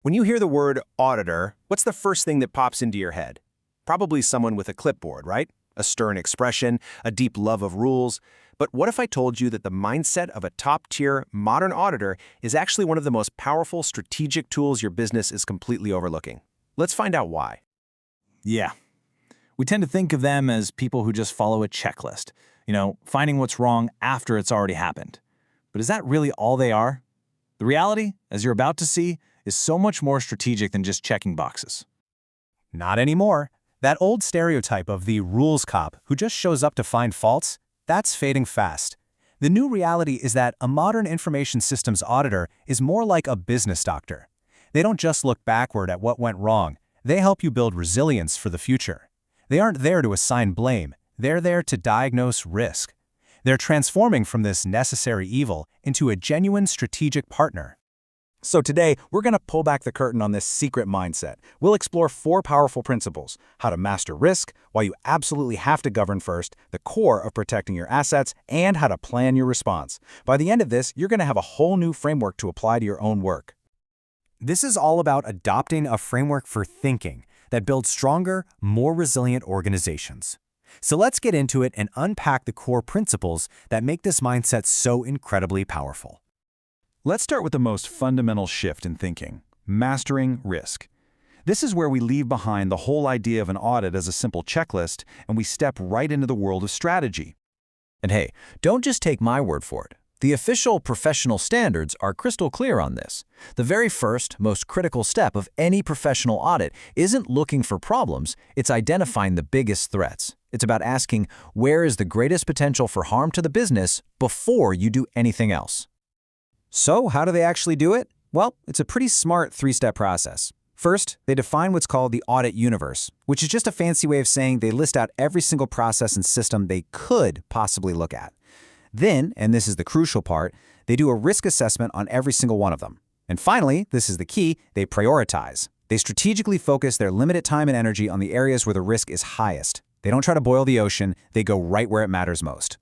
When you hear the word auditor, what's the first thing that pops into your head? Probably someone with a clipboard, right? A stern expression, a deep love of rules. But what if I told you that the mindset of a top-tier modern auditor is actually one of the most powerful strategic tools your business is completely overlooking? Let's find out why. Yeah. We tend to think of them as people who just follow a checklist, finding what's wrong after it's already happened. But is that really all they are? The reality, as you're about to see, is so much more strategic than just checking boxes. Not anymore. That old stereotype of the rules cop who just shows up to find faults, that's fading fast. The new reality is that a modern information systems auditor is more like a business doctor. They don't just look backward at what went wrong. They help you build resilience for the future. They aren't there to assign blame. They're there to diagnose risk. They're transforming from this necessary evil into a genuine strategic partner. So today, we're going to pull back the curtain on this secret mindset. We'll explore 4 powerful principles: how to master risk, why you absolutely have to govern first, the core of protecting your assets, and how to plan your response. By the end of this, you're going to have a whole new framework to apply to your own work. This is all about adopting a framework for thinking that builds stronger, more resilient organizations. So let's get into it and unpack the core principles that make this mindset so incredibly powerful. Let's start with the most fundamental shift in thinking: mastering risk. This is where we leave behind the whole idea of an audit as a simple checklist, and we step right into the world of strategy. And hey, don't just take my word for it. The official professional standards are crystal clear on this. The very first, most critical step of any professional audit isn't looking for problems, it's identifying the biggest threats. It's about asking, where is the greatest potential for harm to the business before you do anything else? So how do they actually do it? Well, it's a pretty smart 3-step process. First, they define what's called the audit universe, which is just a fancy way of saying they list out every single process and system they could possibly look at. Then, and this is the crucial part, they do a risk assessment on every single one of them. And finally, this is the key, they prioritize. They strategically focus their limited time and energy on the areas where the risk is highest. They don't try to boil the ocean, they go right where it matters most.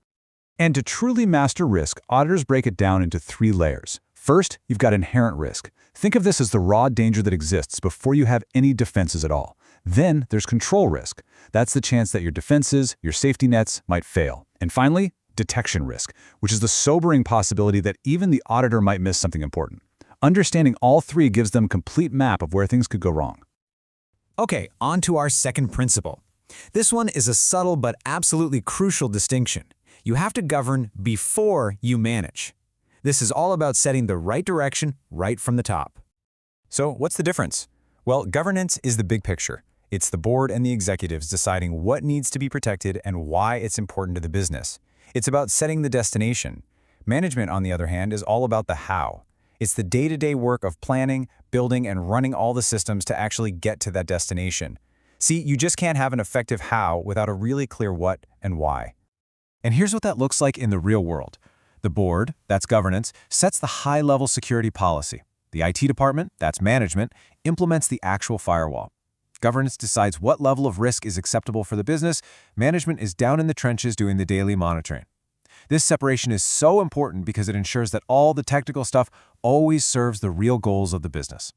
And to truly master risk, auditors break it down into 3 layers. First, you've got inherent risk. Think of this as the raw danger that exists before you have any defenses at all. Then there's control risk. That's the chance that your defenses, your safety nets, might fail. And finally, detection risk, which is the sobering possibility that even the auditor might miss something important. Understanding all 3 gives them a complete map of where things could go wrong. Okay, on to our second principle. This one is a subtle but absolutely crucial distinction. You have to govern before you manage. This is all about setting the right direction right from the top. So what's the difference? Well, governance is the big picture. It's the board and the executives deciding what needs to be protected and why it's important to the business. It's about setting the destination. Management, on the other hand, is all about the how. It's the day-to-day work of planning, building, and running all the systems to actually get to that destination. See, you just can't have an effective how without a really clear what and why. And here's what that looks like in the real world. The board, that's governance, sets the high-level security policy. The IT department, that's management, implements the actual firewall. Governance decides what level of risk is acceptable for the business. Management is down in the trenches doing the daily monitoring. This separation is so important because it ensures that all the technical stuff always serves the real goals of the business.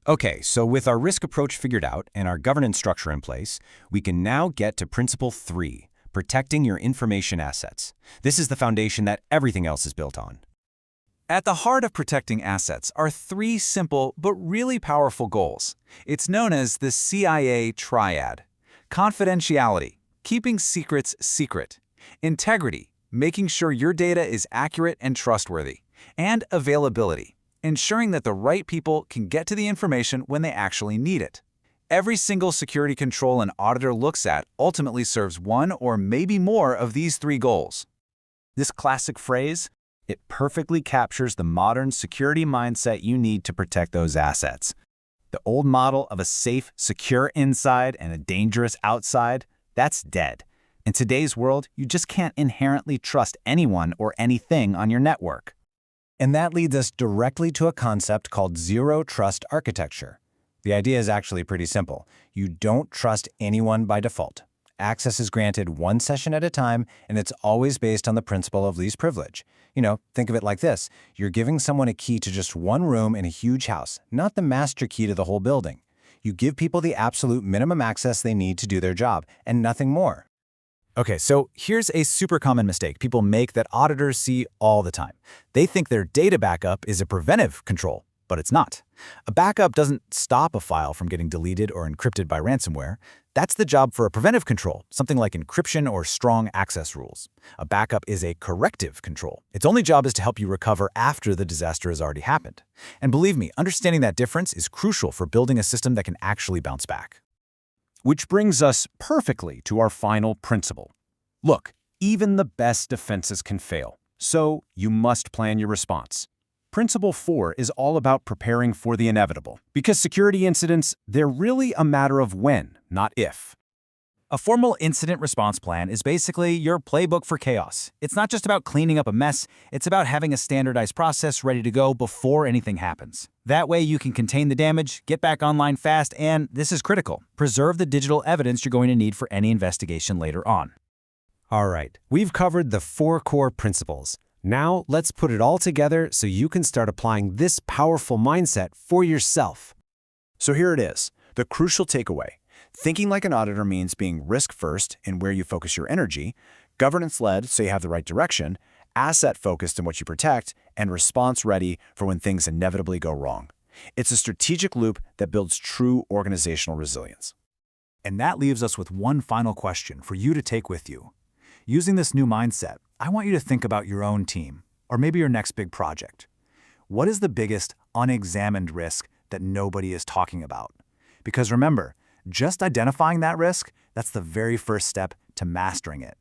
Okay, so with our risk approach figured out and our governance structure in place, we can now get to principle 3. Protecting your information assets. This is the foundation that everything else is built on. At the heart of protecting assets are 3 simple but really powerful goals. It's known as the CIA triad. Confidentiality, keeping secrets secret. Integrity, making sure your data is accurate and trustworthy. And availability, ensuring that the right people can get to the information when they actually need it. Every single security control an auditor looks at ultimately serves one or maybe more of these 3 goals. This classic phrase, it perfectly captures the modern security mindset you need to protect those assets. The old model of a safe, secure inside and a dangerous outside, that's dead. In today's world, you just can't inherently trust anyone or anything on your network. And that leads us directly to a concept called zero trust architecture. The idea is actually pretty simple. You don't trust anyone by default. Access is granted one session at a time, and it's always based on the principle of least privilege. Think of it like this. You're giving someone a key to just one room in a huge house, not the master key to the whole building. You give people the absolute minimum access they need to do their job, and nothing more. Okay, so here's a super common mistake people make that auditors see all the time. They think their data backup is a preventive control, but it's not. A backup doesn't stop a file from getting deleted or encrypted by ransomware. That's the job for a preventive control, something like encryption or strong access rules. A backup is a corrective control. Its only job is to help you recover after the disaster has already happened. And believe me, understanding that difference is crucial for building a system that can actually bounce back. Which brings us perfectly to our final principle. Look, even the best defenses can fail, so you must plan your response. Principle 4 is all about preparing for the inevitable, because security incidents, they're really a matter of when, not if. A formal incident response plan is basically your playbook for chaos. It's not just about cleaning up a mess, it's about having a standardized process ready to go before anything happens. That way you can contain the damage, get back online fast, and, this is critical, preserve the digital evidence you're going to need for any investigation later on. All right, we've covered the 4 core principles. Now let's put it all together so you can start applying this powerful mindset for yourself. So here it is, the crucial takeaway. Thinking like an auditor means being risk-first in where you focus your energy, governance-led so you have the right direction, asset-focused in what you protect, and response-ready for when things inevitably go wrong. It's a strategic loop that builds true organizational resilience. And that leaves us with one final question for you to take with you. Using this new mindset, I want you to think about your own team, or maybe your next big project. What is the biggest unexamined risk that nobody is talking about? Because remember, just identifying that risk, that's the very first step to mastering it.